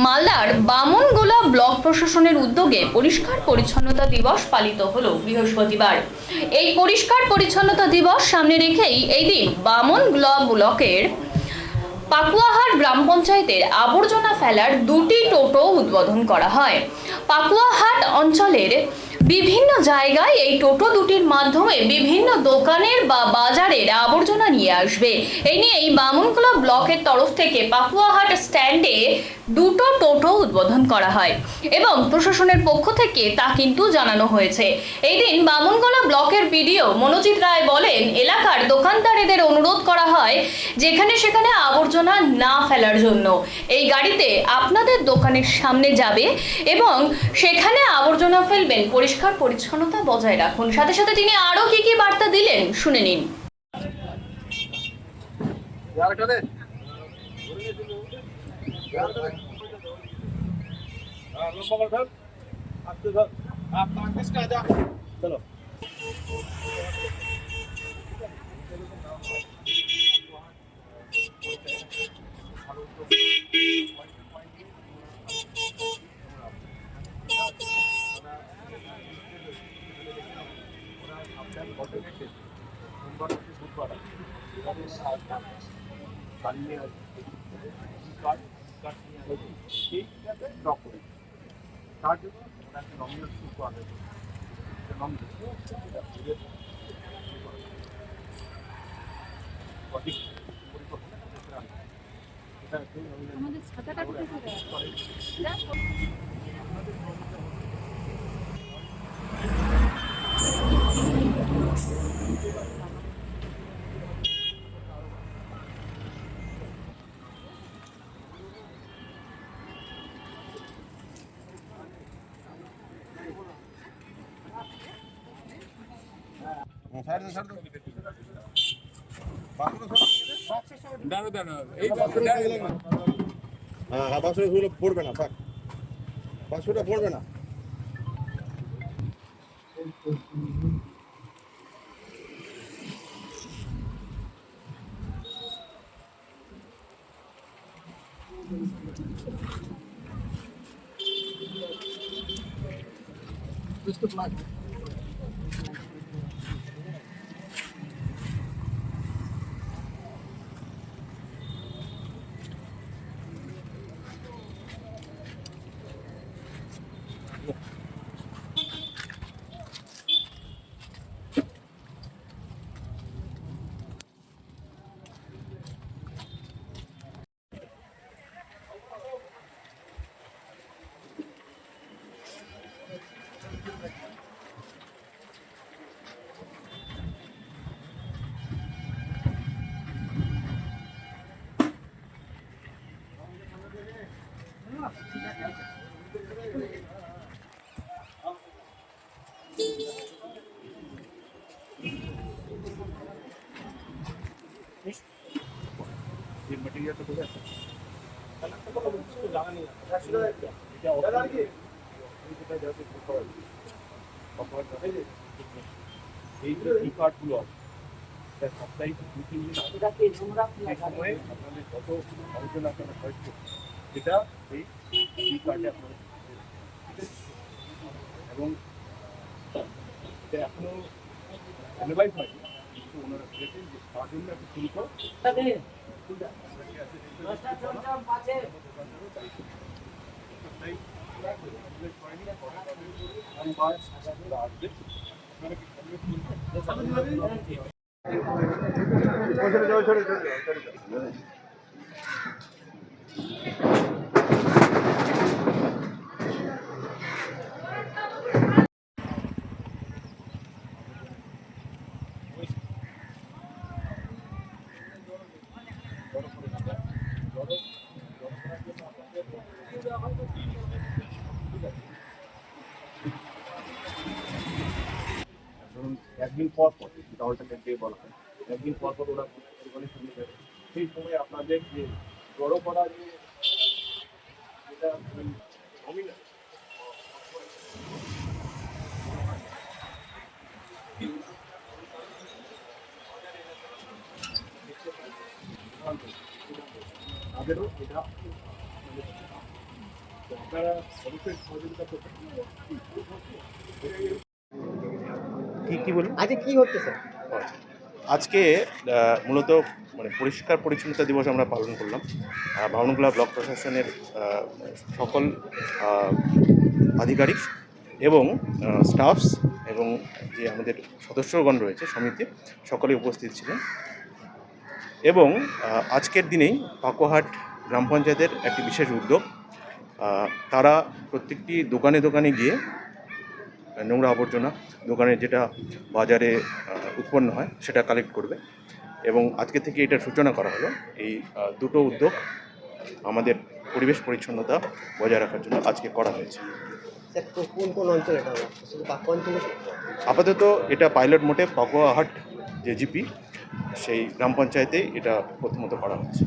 মালদার বামনগোলা ব্লক প্রশাসনের উদ্যোগে পরিষ্কার পরিচ্ছন্নতা দিবস পালিত হলো বৃহস্পতিবার। এই পরিষ্কার পরিচ্ছন্নতা দিবস সামনে রেখেই এই দিন বামনগোলা ব্লকের পাকুয়াহাট গ্রাম পঞ্চায়েতের আবর্জনা ফেলার দুটি টোটো উদ্বোধন করা হয়। পাকুয়াহাট অঞ্চলের বিভিন্ন জায়গায় এই টোটো দুটির মাধ্যমে বিভিন্ন দোকানের বা বাজারের আবর্জনা নিয়ে আসবে। এই নিয়ে এই বামনগোলা ব্লকের তরফ থেকে পাকুয়াহাট স্ট্যান্ডে দুটো টোটো উদ্বোধন করা হয় এবং প্রশাসনের পক্ষ থেকে তা কিন্তু জানানো হয়েছে। এই দিন বামনগোলা ব্লকের বিডিও মনোজিৎ রায় বলেন, এলাকার দোকানদারদের অনুরোধ করা হয় যেখানে সেখানে আবর্জনা না ফেলার জন্য। এই গাড়িতে আপনাদের দোকানের সামনে যাবে এবং সেখানে আবর্জনা ফেলবেন, পরিষ্কার পরিচ্ছন্নতা বজায় রাখুন। সাথে সাথে তিনি আরো কি বার্তা দিলেন শুনে নিন। चलो তার জন্য ওনাকে নমিনেট শুরু আনে আমাদের ছাতাটা পড়বে না, থাক, বাক্সটা পড়বে না। मटेरियल तो बोला जाना नहीं এই যে এই কার্ডগুলো সপ্তাহে দু তিন দিন সময়ে আপনাদের কত আলোচনা আপনারা হয়েছে সেটা এই কার্ডে আপনারা এবং এটা এখনো অ্যানালাইজ হয়নি, কিন্তু ওনারা বলেছেন যে তার জন্য একটা শুল্ক একদিন পর পর অল্টারনেট ডে বলা হয়, একদিন পর পর ওরা পরিমাণের সঙ্গে যাবে। সেই সময় আপনাদের যে জড়ো করা যে যেটা নমিনাল তাদেরও এটা আপনারা অবশ্যই সহযোগিতা করবেন। কি বলুন? আজকে কি হচ্ছে স্যার? আজকে মূলত মানে পরিষ্কার পরিচ্ছন্নতা দিবস আমরা পালন করলাম। বামনগোলা ব্লক প্রশাসনের সকল আধিকারিক এবং স্টাফস এবং যে আমাদের সদস্যগণ রয়েছে সমিতি সকলে উপস্থিত ছিলেন এবং আজকের দিনেই পাকুয়াহাট গ্রাম পঞ্চায়েতের একটি বিশেষ উদ্যোগ। তারা প্রত্যেকটি দোকানে দোকানে গিয়ে নোংরা আবর্জনা দোকানে যেটা বাজারে উৎপন্ন হয় সেটা কালেক্ট করবে এবং আজকে থেকে এটার সূচনা করা হলো। এই দুটো উদ্যোগ আমাদের পরিবেশ পরিচ্ছন্নতা বজায় রাখার জন্য আজকে করা হয়েছে। স্যার কোন কোন অঞ্চলে এটা হলো? শুধু পাকুয়া অঞ্চলে? আপাতত এটা পাইলট মোটে পাকুয়াহাট যে জিপি সেই গ্রাম পঞ্চায়েতেই এটা প্রথমত করা হচ্ছে।